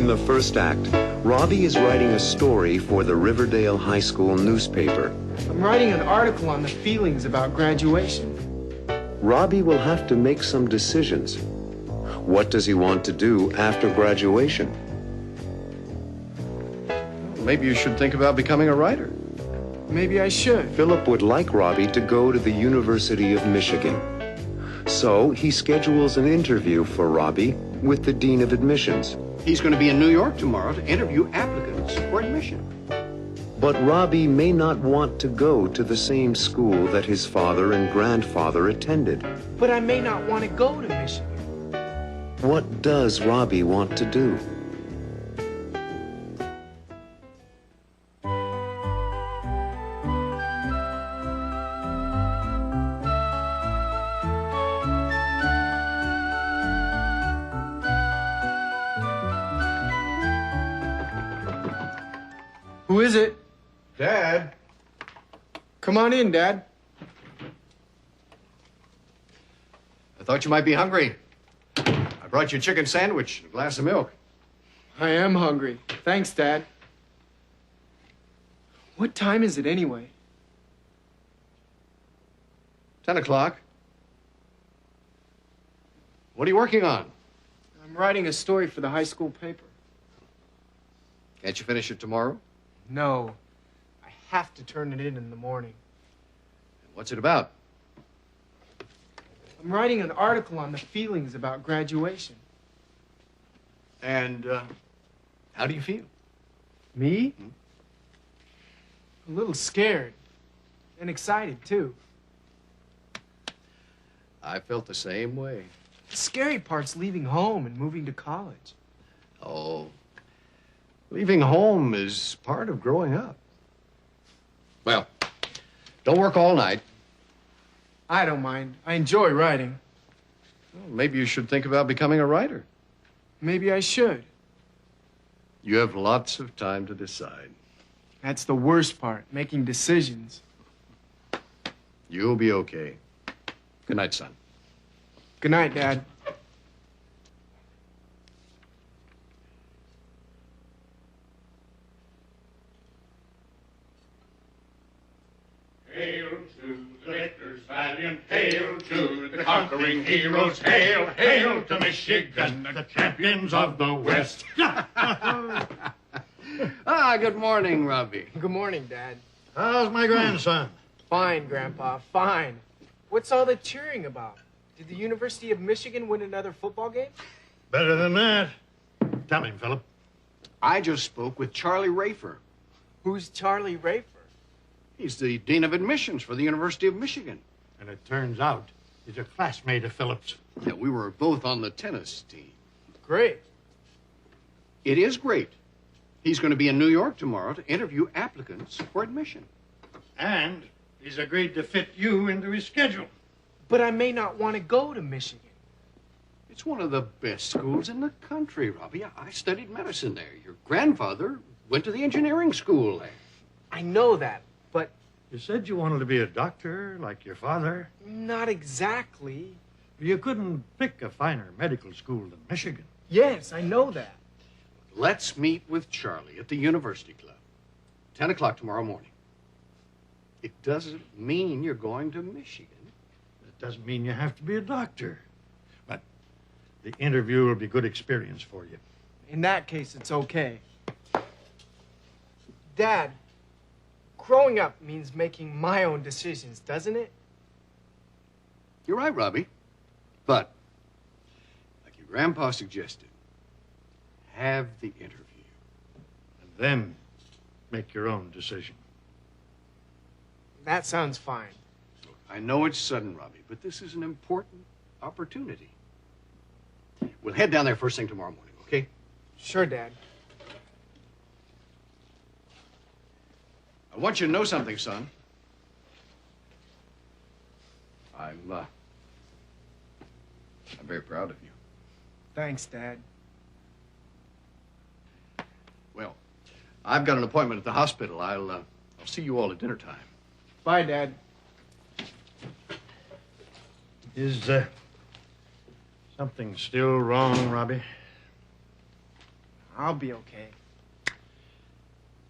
the first act, Robbie is writing a story for the Riverdale High School newspaper. I'm writing an article on the feelings about graduation. Robbie will have to make some decisions. What does he want to do after graduation? Maybe you should think about becoming a writer. Maybe I should. Philip would like Robbie to go to the University of Michigan. So he schedules an interview for Robbie with the Dean of Admissions. He's going to be in New York tomorrow to interview applicants for admission. But Robbie may not want to go to the same school that his father and grandfather attended. But I may not want to go to Michigan. What does Robbie want to do? Who is it? Dad? Come on in, Dad. I thought you might be hungry. I brought you a chicken sandwich and a glass of milk. I am hungry. Thanks, Dad. What time is it anyway? 10 o'clock. What are you working on? I'm writing a story for the high school paper. Can't you finish it tomorrow? No. I have to turn it in the morning. What's it about? I'm writing an article on the feelings about graduation. And, how do you feel? Me? A little scared. And excited, too. I felt the same way. The scary part's leaving home and moving to college. Oh, leaving home is part of growing up. Well, don't work all night. I don't mind. I enjoy writing. Well, maybe you should think about becoming a writer. Maybe I should. You have lots of time to decide. That's the worst part, making decisions. You'll be okay. Good night, son. Good night, Dad. Hail to the victors valiant, hail to the conquering heroes, hail, hail to Michigan, the champions of the West. Good morning, Robbie. Good morning, Dad. How's my grandson? Fine, Grandpa, fine. What's all the cheering about? Did the University of Michigan win another football game? Better than that. Tell him, Philip. I just spoke with Charlie Rafer. Who's Charlie Rafer? He's the Dean of Admissions for the University of Michigan. And it turns out he's a classmate of Philip's. Yeah, we were both on the tennis team. Great. It is great. He's going to be in New York tomorrow to interview applicants for admission. And he's agreed to fit you into his schedule. But I may not want to go to Michigan. It's one of the best schools in the country, Robbie. I studied medicine there. Your grandfather went to the engineering school there. I know that, but... You said you wanted to be a doctor like your father. Not exactly. You couldn't pick a finer medical school than Michigan. Yes, I know that. Let's meet with Charlie at the University Club. 10 o'clock tomorrow morning. It doesn't mean you're going to Michigan. It doesn't mean you have to be a doctor. But the interview will be good experience for you. In that case, it's okay. Dad, growing up means making my own decisions, doesn't it? You're right, Robbie. But, like your grandpa suggested, have the interview. And then make your own decision. That sounds fine. Look, I know it's sudden, Robbie, but this is an important opportunity. We'll head down there first thing tomorrow morning, okay? Sure, Dad. I want you to know something, son. I'm very proud of you. Thanks, Dad. Well, I've got an appointment at the hospital. I'll see you all at dinner time. Bye, Dad. Is something still wrong, Robbie? I'll be okay.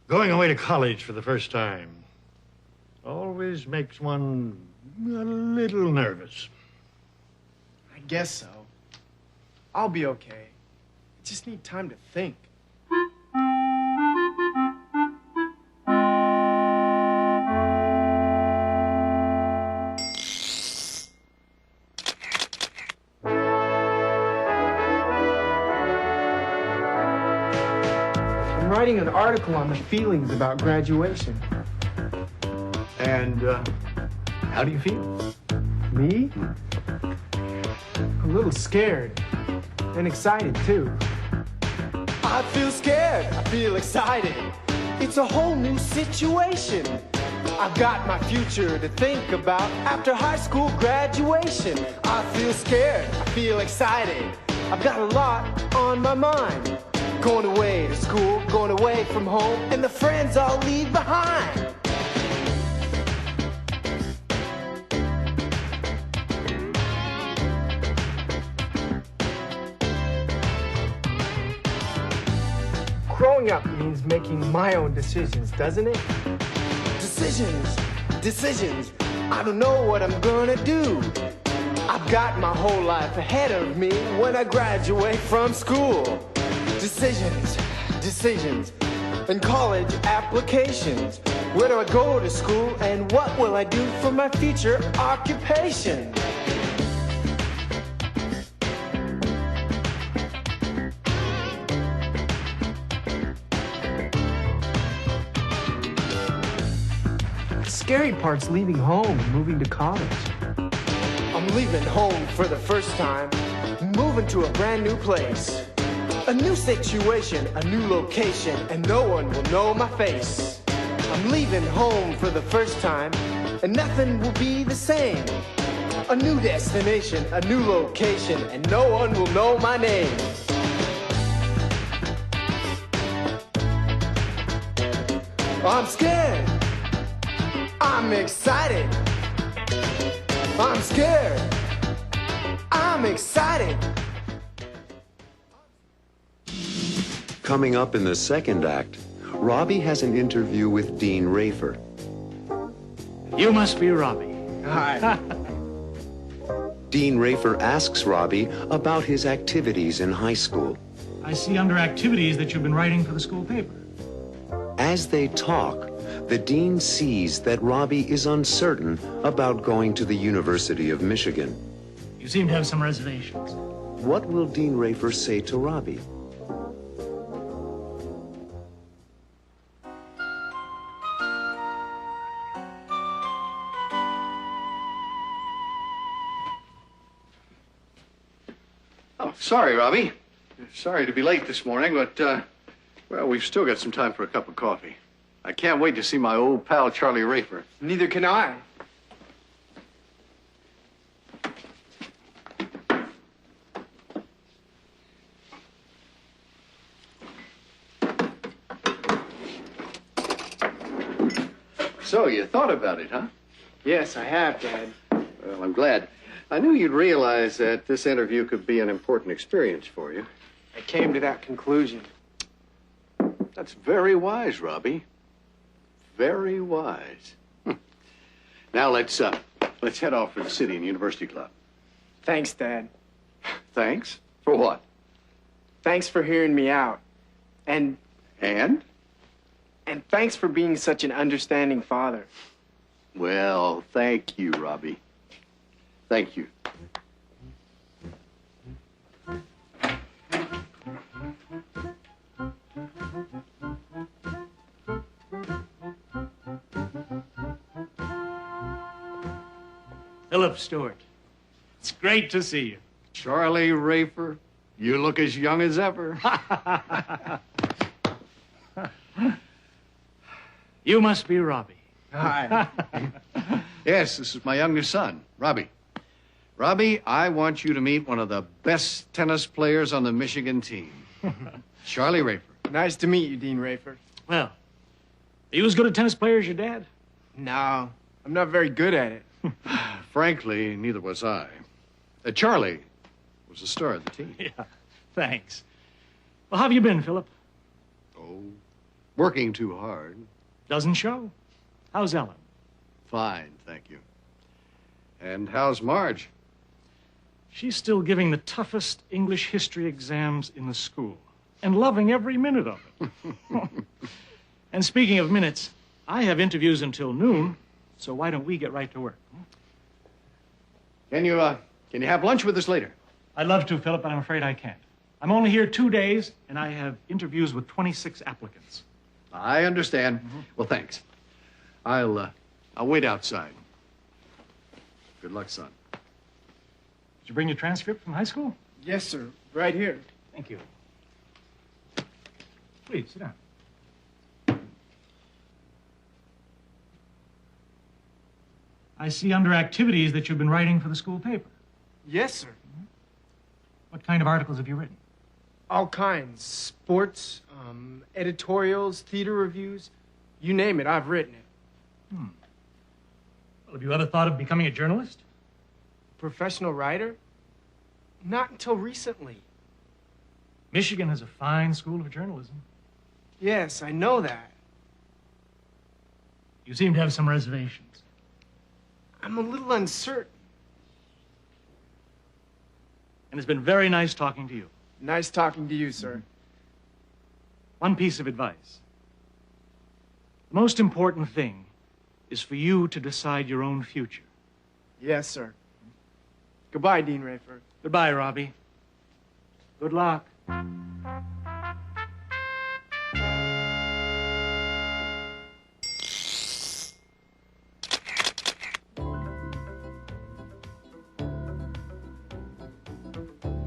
Going away to college for the first time always makes one a little nervous. I guess so. I'll be okay. I just need time to think. I'm writing an article on the feelings about graduation. And how do you feel? Me? A little scared. And excited, too. I feel scared. I feel excited. It's a whole new situation. I've got my future to think about after high school graduation. I feel scared. I feel excited. I've got a lot on my mind. Going away to school, going away from home, and the friends I'll leave behind. Growing up means making my own decisions, doesn't it? Decisions. I don't know what I'm gonna do. I've got my whole life ahead of me when I graduate from school. Decisions. And college applications. Where do I go to school and what will I do for my future occupation? The scary part's leaving home and moving to college. I'm leaving home for the first time, moving to a brand new place. A new situation, a new location, and no one will know my face. I'm leaving home for the first time, and nothing will be the same. A new destination, a new location, and no one will know my name. I'm scared. I'm excited. I'm scared. I'm excited. Coming up in the second act, Robbie has an interview with Dean Rafer. You must be Robbie. Hi. Dean Rafer asks Robbie about his activities in high school. I see under activities that you've been writing for the school paper. As they talk, the dean sees that Robbie is uncertain about going to the University of Michigan. You seem to have some reservations. What will Dean Rafer say to Robbie? Oh, sorry, Robbie. Sorry to be late this morning, but, well, we've still got some time for a cup of coffee. I can't wait to see my old pal, Charlie Rafer. Neither can I. So, you thought about it, huh? Yes, I have, Dad. Well, I'm glad. I knew you'd realize that this interview could be an important experience for you. I came to that conclusion. That's very wise, Robbie. Very wise. Now let's head off for the City and University Club. Thanks, Dad. Thanks? For what? Thanks for hearing me out. And thanks for being such an understanding father. Well, thank you, Robbie. Thank you. Philip Stewart, it's great to see you. Charlie Rafer, you look as young as ever. You must be Robbie. Hi. Yes, this is my youngest son, Robbie. Robbie, I want you to meet one of the best tennis players on the Michigan team, Charlie Rafer. Nice to meet you, Dean Rafer. Well, are you as good a tennis player as your dad? No, I'm not very good at it. Frankly, neither was I. Charlie was the star of the team. Yeah, thanks. Well, how have you been, Philip? Working too hard. Doesn't show. How's Ellen? Fine, thank you. And how's Marge? She's still giving the toughest English history exams in the school and loving every minute of it. And speaking of minutes, I have interviews until noon, so why don't we get right to work? Can you have lunch with us later? I'd love to, Philip, but I'm afraid I can't. I'm only here 2 days, and I have interviews with 26 applicants. I understand. Well, thanks. I'll wait outside. Good luck, son. Did you bring your transcript from high school? Yes, sir. Right here. Thank you. Please, sit down. I see under activities that you've been writing for the school paper. Yes, sir. What kind of articles have you written? All kinds. Sports, editorials, theater reviews. You name it, I've written it. Well, have you ever thought of becoming a journalist? Professional writer? Not until recently. Michigan has a fine school of journalism. Yes, I know that. You seem to have some reservations. I'm a little uncertain. And it's been very nice talking to you. Nice talking to you, sir. One piece of advice. The most important thing is for you to decide your own future. Yes, sir. Goodbye, Dean Rayford. Goodbye, Robbie. Good luck.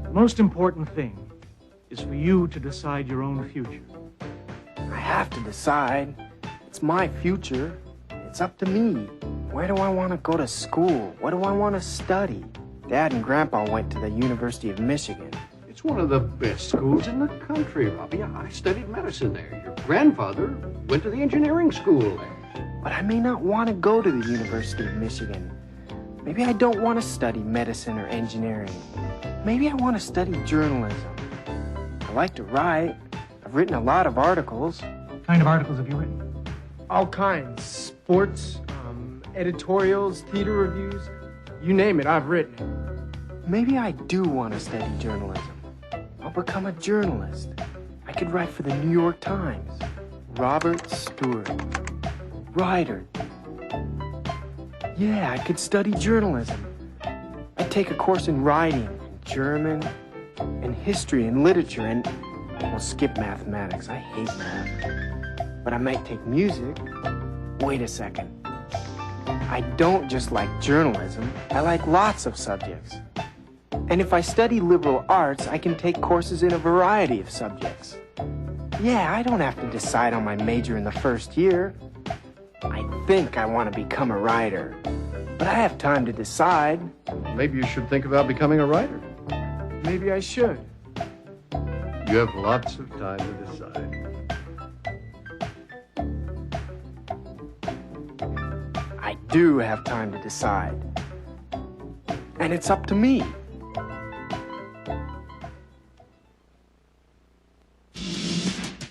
The most important thing is for you to decide your own future. I have to decide. It's my future. It's up to me. Where do I want to go to school? What do I want to study? Dad and Grandpa went to the University of Michigan. It's one of the best schools in the country, Robbie. I studied medicine there. Your grandfather went to the engineering school there. But I may not want to go to the University of Michigan. Maybe I don't want to study medicine or engineering. Maybe I want to study journalism. I like to write. I've written a lot of articles. What kind of articles have you written? All kinds. Sports, editorials, theater reviews. You name it, I've written it. Maybe I do want to study journalism. I'll become a journalist. I could write for the New York Times. Robert Stewart. Writer. Yeah, I could study journalism. I'd take a course in writing, German, and history and literature, and we'll skip mathematics. I hate math. But I might take music. Wait a second. I don't just like journalism. I like lots of subjects. And if I study liberal arts, I can take courses in a variety of subjects. Yeah, I don't have to decide on my major in the first year. I think I want to become a writer. But I have time to decide. Maybe you should think about becoming a writer. Maybe I should. You have lots of time to decide. I do have time to decide. And it's up to me.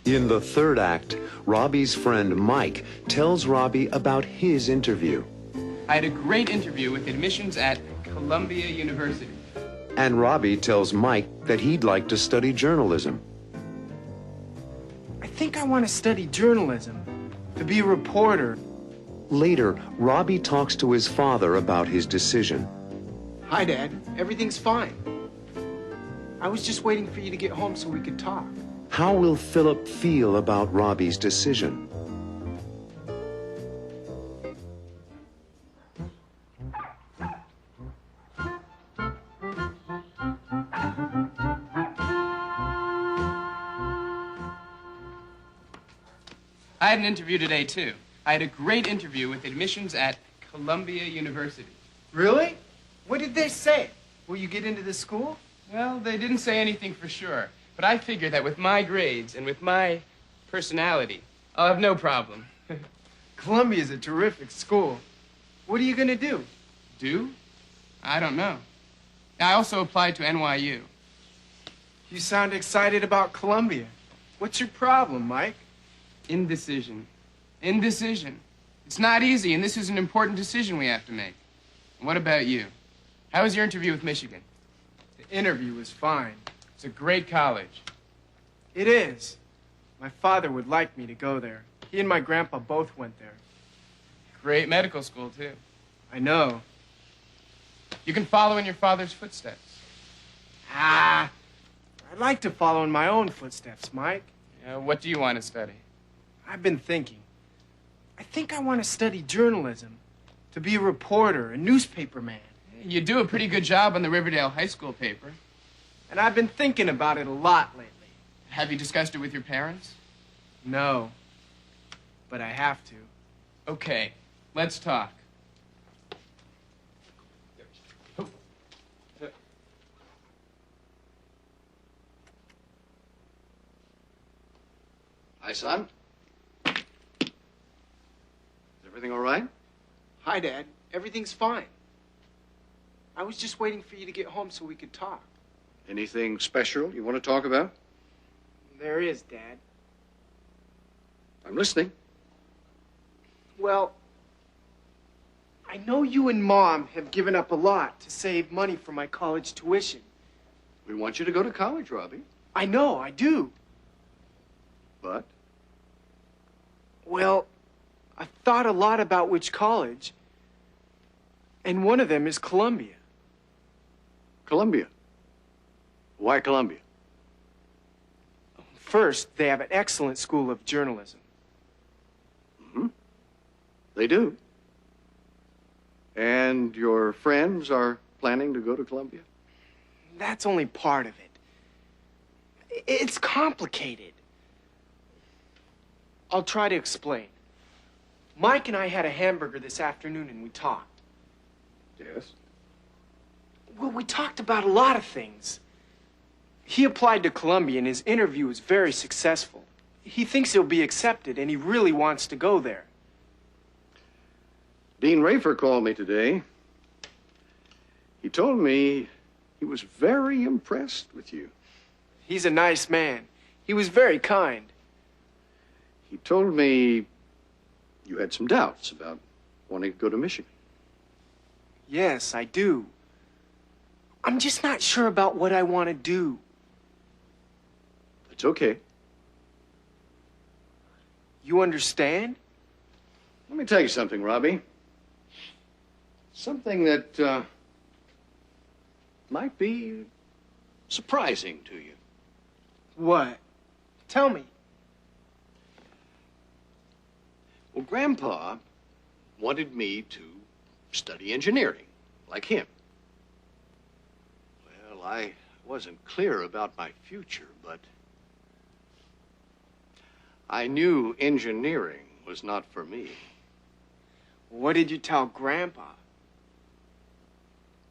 In the third act, Robbie's friend Mike tells Robbie about his interview. I had a great interview with admissions at Columbia University. And Robbie tells Mike that he'd like to study journalism. I think I want to study journalism, to be a reporter. Later, Robbie talks to his father about his decision. Hi, Dad. Everything's fine. I was just waiting for you to get home so we could talk. How will Philip feel about Robbie's decision? I had an interview today, too. I had a great interview with admissions at Columbia University. Really? What did they say? Will you get into the school? Well, they didn't say anything for sure, but I figure that with my grades and with my personality, I'll have no problem. Columbia's a terrific school. What are you going to do? Do? I don't know. I also applied to NYU. You sound excited about Columbia. What's your problem, Mike? Indecision. Indecision. It's not easy, and this is an important decision we have to make. And what about you? How was your interview with Michigan? The interview was fine. It's a great college. It is. My father would like me to go there. He and my grandpa both went there. Great medical school, too. I know. You can follow in your father's footsteps. I'd like to follow in my own footsteps, Mike. What do you want to study? I've been thinking. I think I want to study journalism, to be a reporter, a newspaper man. You do a pretty good job on the Riverdale High School paper. And I've been thinking about it a lot lately. Have you discussed it with your parents? No, but I have to. Okay, let's talk. Hi, son. Is everything all right? Hi, Dad. Everything's fine. I was just waiting for you to get home so we could talk. Anything special you want to talk about? There is, Dad. I'm listening. Well, I know you and Mom have given up a lot to save money for my college tuition. We want you to go to college, Robbie. I know, I do. But? Well, I've thought a lot about which college, and one of them is Columbia. Columbia. Why Columbia? First, they have an excellent school of journalism. Mm-hmm. They do. And your friends are planning to go to Columbia? That's only part of it. It's complicated. I'll try to explain. Mike and I had a hamburger this afternoon and we talked. Yes. Well, we talked about a lot of things. He applied to Columbia and his interview was very successful. He thinks he'll be accepted and he really wants to go there. Dean Rafer called me today. He told me he was very impressed with you. He's a nice man. He was very kind. He told me you had some doubts about wanting to go to Michigan. Yes, I do. I'm just not sure about what I want to do. It's okay. You understand? Let me tell you something, Robbie. Something that might be surprising to you. What? Tell me. Well, Grandpa wanted me to study engineering, like him. Well, I wasn't clear about my future, but I knew engineering was not for me. What did you tell Grandpa?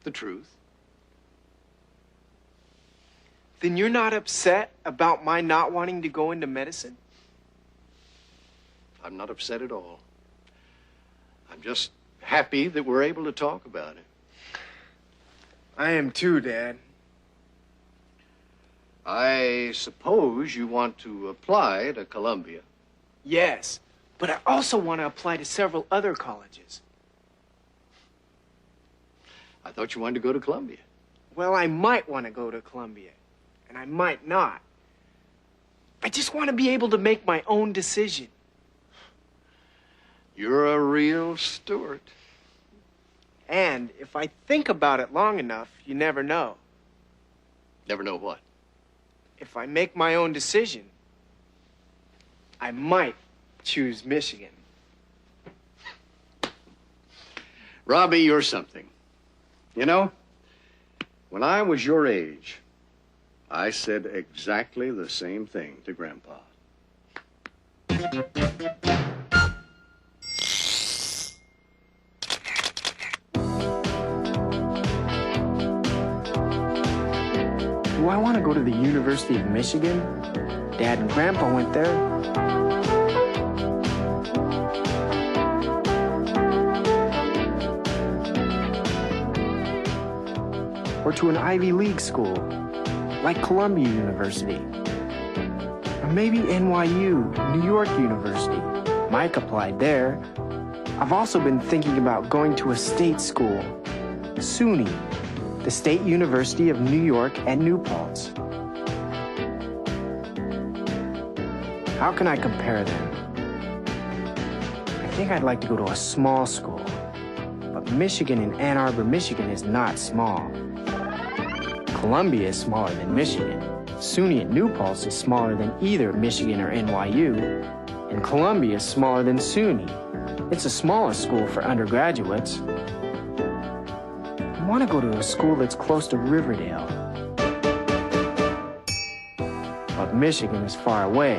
The truth. Then you're not upset about my not wanting to go into medicine? I'm not upset at all. I'm just happy that we're able to talk about it. I am too, Dad. I suppose you want to apply to Columbia. Yes, but I also want to apply to several other colleges. I thought you wanted to go to Columbia. Well, I might want to go to Columbia, and I might not. I just want to be able to make my own decision. You're a real Stuart. And if I think about it long enough, you never know. Never know what. If I make my own decision, I might choose Michigan. Robbie, you're something. You know, when I was your age, I said exactly the same thing to Grandpa. Do I want to go to the University of Michigan? Dad and Grandpa went there. Or to an Ivy League school, like Columbia University. maybe NYU, New York University. Mike applied there. I've also been thinking about going to a state school, SUNY, the State University of New York at New Paltz. How can I compare them? I think I'd like to go to a small school, but Michigan in Ann Arbor, Michigan is not small. Columbia is smaller than Michigan. SUNY at New Paltz is smaller than either Michigan or NYU, and Columbia is smaller than SUNY. It's the smallest school for undergraduates. I want to go to a school that's close to Riverdale. But Michigan is far away.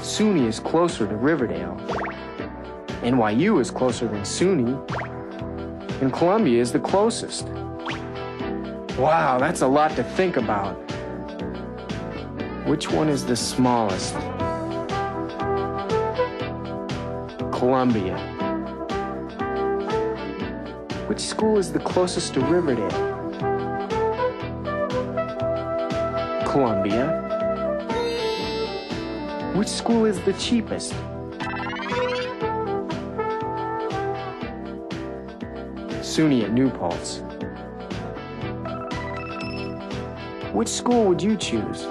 SUNY is closer to Riverdale. NYU is closer than SUNY. And Columbia is the closest. Wow, that's a lot to think about. Which one is the smallest? Columbia. Which school is the closest to Riverdale? Columbia. Which school is the cheapest? SUNY at New Paltz. Which school would you choose?